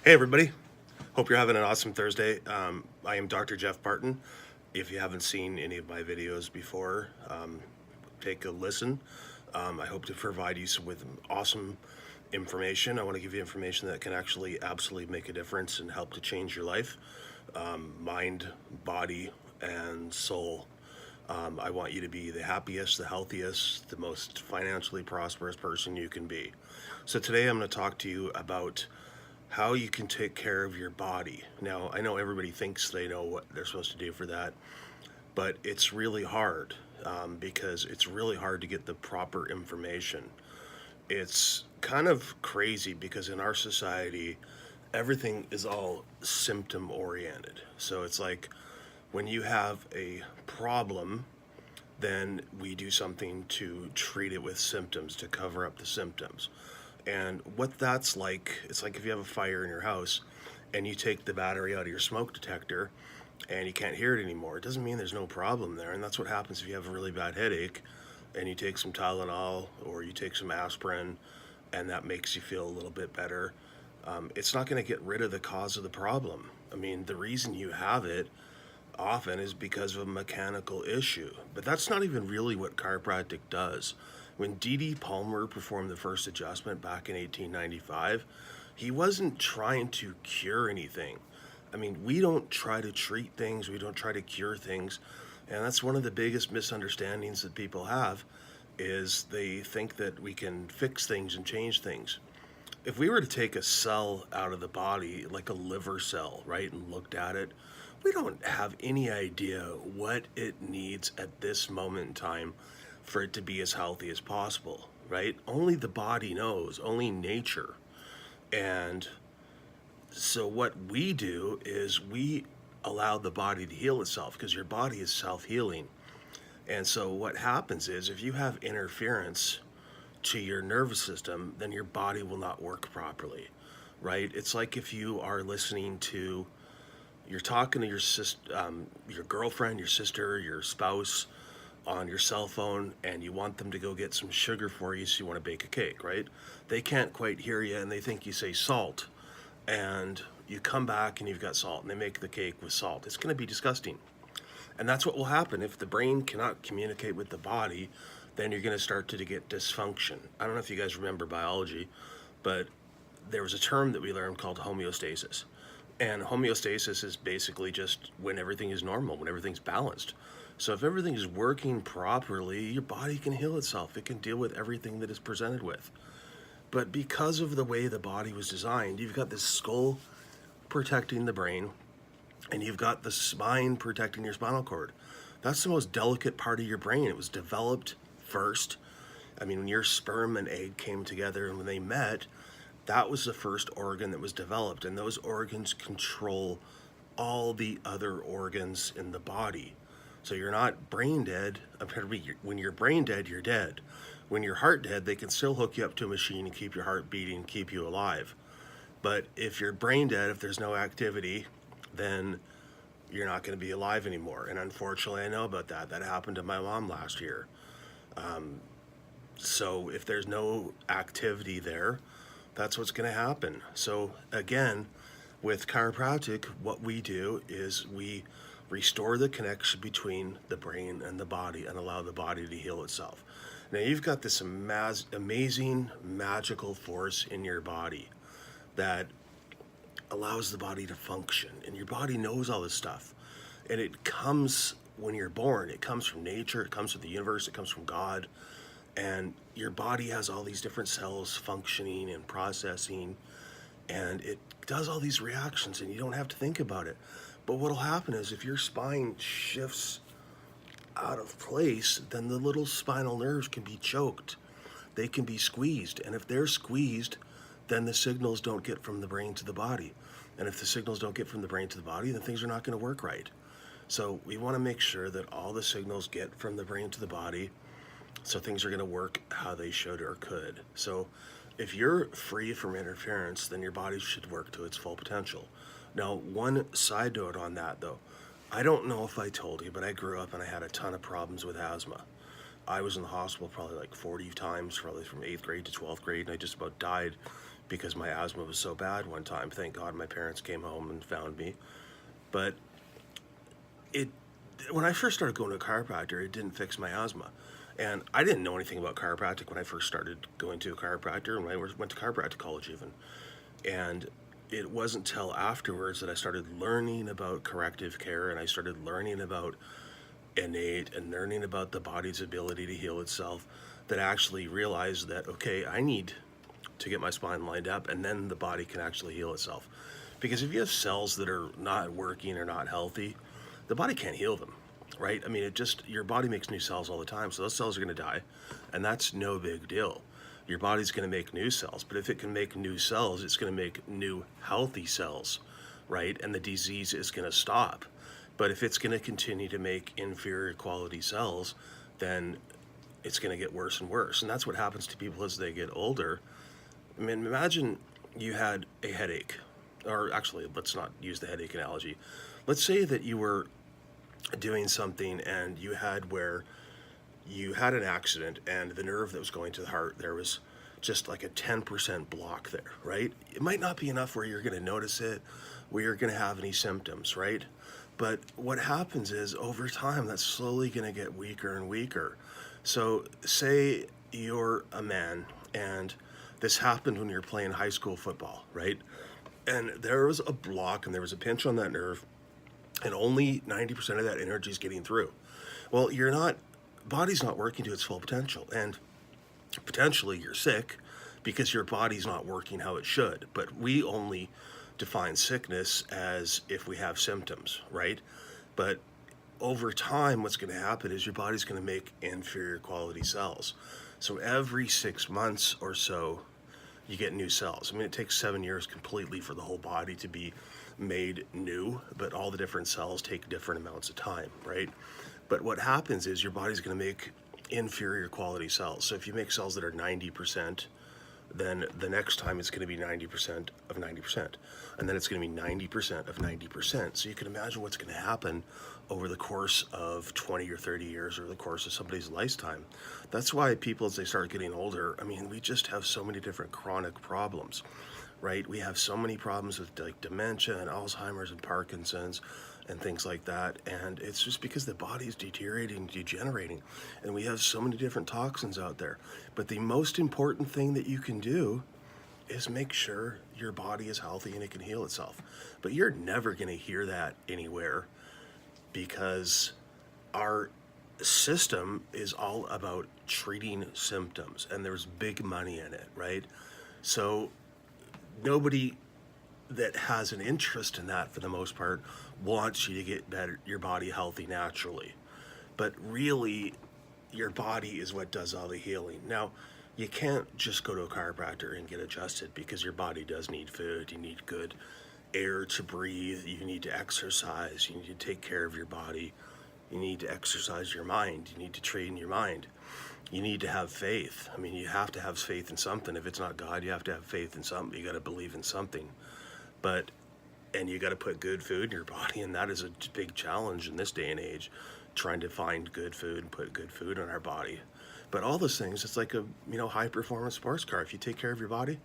Hey everybody, hope you're having an awesome Thursday. I am Dr. Jeff Barton. If you haven't seen any of my videos before, take a listen. I hope to provide you with awesome information. I want to give you information that can actually absolutely make a difference and help to change your life, mind, body, and soul. I want you to be the happiest, the healthiest, the most financially prosperous person you can be. So today I'm going to talk to you about how you can take care of your body. Now, I know everybody thinks they know what they're supposed to do for that, but it's really hard because it's really hard to get the proper information. It's kind of crazy because in our society, everything is all symptom oriented. So it's like when you have a problem, then we do something to treat it with symptoms to cover up the symptoms. And what that's like, it's like if you have a fire in your house and you take the battery out of your smoke detector and you can't hear it anymore. It doesn't mean there's no problem there. And that's what happens if you have a really bad headache and you take some Tylenol or you take some aspirin and that makes you feel a little bit better. It's not going to get rid of the cause of the problem. I mean, the reason you have it often is because of a mechanical issue. But that's not even really what chiropractic does. When D.D. Palmer performed the first adjustment back in 1895, he wasn't trying to cure anything. I mean, we don't try to treat things, we don't try to cure things. And that's one of the biggest misunderstandings that people have is they think that we can fix things and change things. If we were to take a cell out of the body, like a liver cell, right, and looked at it, we don't have any idea what it needs at this moment in time for it to be as healthy as possible, right? Only the body knows, only nature. And so what we do is we allow the body to heal itself because your body is self-healing. And so what happens is if you have interference to your nervous system, then your body will not work properly, right? It's like if you are listening to, you're talking to your girlfriend, your sister, your spouse on your cell phone, and you want them to go get some sugar for you, so you want to bake a cake, right? They can't quite hear you, and they think you say salt, and you come back and you've got salt, and they make the cake with salt. It's going to be disgusting. And that's what will happen if the brain cannot communicate with the body. Then you're going to start to get dysfunction. I don't know if you guys remember biology, but there was a term that we learned called homeostasis. And homeostasis is basically just when everything is normal, when everything's balanced. So if everything is working properly, your body can heal itself. It can deal with everything that is presented with. But because of the way the body was designed, you've got this skull protecting the brain, and you've got the spine protecting your spinal cord. That's the most delicate part of your brain. It was developed first. I mean, when your sperm and egg came together and when they met, that was the first organ that was developed. And those organs control all the other organs in the body. So you're not brain dead. When you're brain dead, you're dead. When you're heart dead, they can still hook you up to a machine and keep your heart beating, keep you alive. But if you're brain dead, if there's no activity, then you're not going to be alive anymore. And unfortunately, I know about that. That happened to my mom last year. So if there's no activity there, that's what's going to happen. So again, with chiropractic, what we do is we restore the connection between the brain and the body and allow the body to heal itself. Now you've got this amazing magical force in your body that allows the body to function, and your body knows all this stuff, and it comes when you're born. It comes from nature, it comes from the universe, it comes from God, and your body has all these different cells functioning and processing, and it does all these reactions, and you don't have to think about it. But what'll happen is if your spine shifts out of place, then the little spinal nerves can be choked, they can be squeezed, and if they're squeezed, then the signals don't get from the brain to the body. And if the signals don't get from the brain to the body, then things are not going to work right. So we want to make sure that all the signals get from the brain to the body so things are going to work how they should or could. So if you're free from interference, then your body should work to its full potential. Now, one side note on that though, I don't know if I told you, but I grew up and I had a ton of problems with asthma. I was in the hospital probably like 40 times, probably from 8th grade to 12th grade, and I just about died because my asthma was so bad one time. Thank God my parents came home and found me. But it when I first started going to a chiropractor, it didn't fix my asthma. And I didn't know anything about chiropractic when I first started going to a chiropractor, and when I went to chiropractic college even. And it wasn't until afterwards that I started learning about corrective care, and I started learning about innate and learning about the body's ability to heal itself, that I actually realized that, okay, I need to get my spine lined up, and then the body can actually heal itself. Because if you have cells that are not working or not healthy, the body can't heal them, right? I mean, your body makes new cells all the time, so those cells are going to die, and that's no big deal. Your body's going to make new cells, but if it can make new cells, it's going to make new healthy cells, right? And the disease is going to stop. But if it's going to continue to make inferior quality cells, then it's going to get worse and worse. And that's what happens to people as they get older. I mean, imagine you had a headache, or actually, let's not use the headache analogy. Let's say that you were doing something and you had an accident, and the nerve that was going to the heart, there was just like a 10% block there, right? It might not be enough where you're going to notice it, where you're going to have any symptoms, right? But what happens is over time, that's slowly going to get weaker and weaker. So say you're a man, and this happened when you were playing high school football, right? And there was a block and there was a pinch on that nerve, and only 90% of that energy is getting through. Well, body's not working to its full potential, and potentially you're sick because your body's not working how it should. But we only define sickness as if we have symptoms, right? But over time, what's going to happen is your body's going to make inferior quality cells. So every 6 months or so, you get new cells. I mean, it takes 7 years completely for the whole body to be made new, but all the different cells take different amounts of time, right? But what happens is your body's going to make inferior quality cells. So if you make cells that are 90%, then the next time it's going to be 90% of 90%. And then it's going to be 90% of 90%. So you can imagine what's going to happen over the course of 20 or 30 years, or the course of somebody's lifetime. That's why people, as they start getting older, I mean, we just have so many different chronic problems, right? We have so many problems with like dementia and Alzheimer's and Parkinson's and things like that. And it's just because the body's deteriorating, degenerating, and we have so many different toxins out there. But the most important thing that you can do is make sure your body is healthy and it can heal itself. But you're never going to hear that anywhere, because our system is all about treating symptoms, and there's big money in it, right? So nobody that has an interest in that, for the most part, wants you to get your body healthy naturally. But really, your body is what does all the healing. Now, you can't just go to a chiropractor and get adjusted, because your body does need food. You need good air to breathe. You need to exercise. You need to take care of your body. You need to exercise your mind. You need to train your mind. You need to have faith. I mean, you have to have faith in something. If it's not God, you have to have faith in something. You got to believe in something. And you got to put good food in your body, and that is a big challenge in this day and age, trying to find good food and put good food in our body. But all those things, it's like a high performance sports car. If you take care of your body,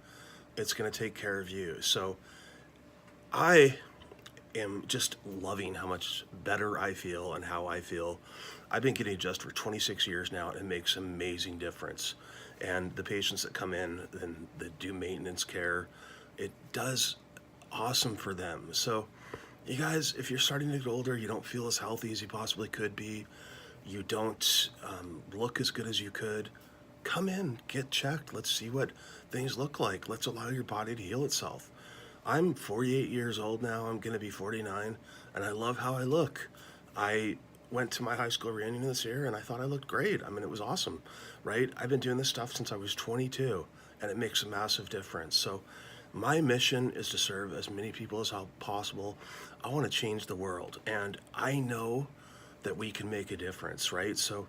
it's going to take care of you. So I am just loving how much better I feel and how I feel. I've been getting adjusted for 26 years now, and it makes an amazing difference. And the patients that come in and that do maintenance care, it does awesome for them. So you guys, if you're starting to get older, you don't feel as healthy as you possibly could be, you don't look as good as you could, come in, get checked. Let's see what things look like. Let's allow your body to heal itself. I'm 48 years old now. I'm going to be 49, and I love how I look. I went to my high school reunion this year, and I thought I looked great. I mean, it was awesome, right? I've been doing this stuff since I was 22, and it makes a massive difference. So my mission is to serve as many people as possible. I want to change the world, and I know that we can make a difference, right? So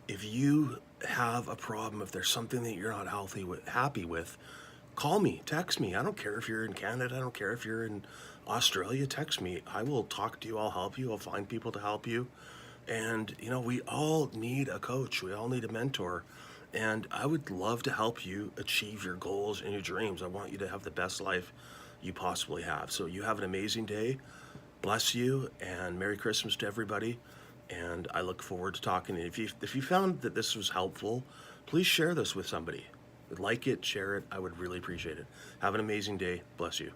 if you have a problem, if there's something that you're not happy with, call me, text me. I don't care if you're in Canada. I don't care if you're in Australia. Text me. I will talk to you. I'll help you. I'll find people to help you. And, we all need a coach. We all need a mentor. And I would love to help you achieve your goals and your dreams. I want you to have the best life you possibly have. So you have an amazing day. Bless you, and Merry Christmas to everybody. And I look forward to talking. And if you found that this was helpful, please share this with somebody. Like it, share it. I would really appreciate it. Have an amazing day. Bless you.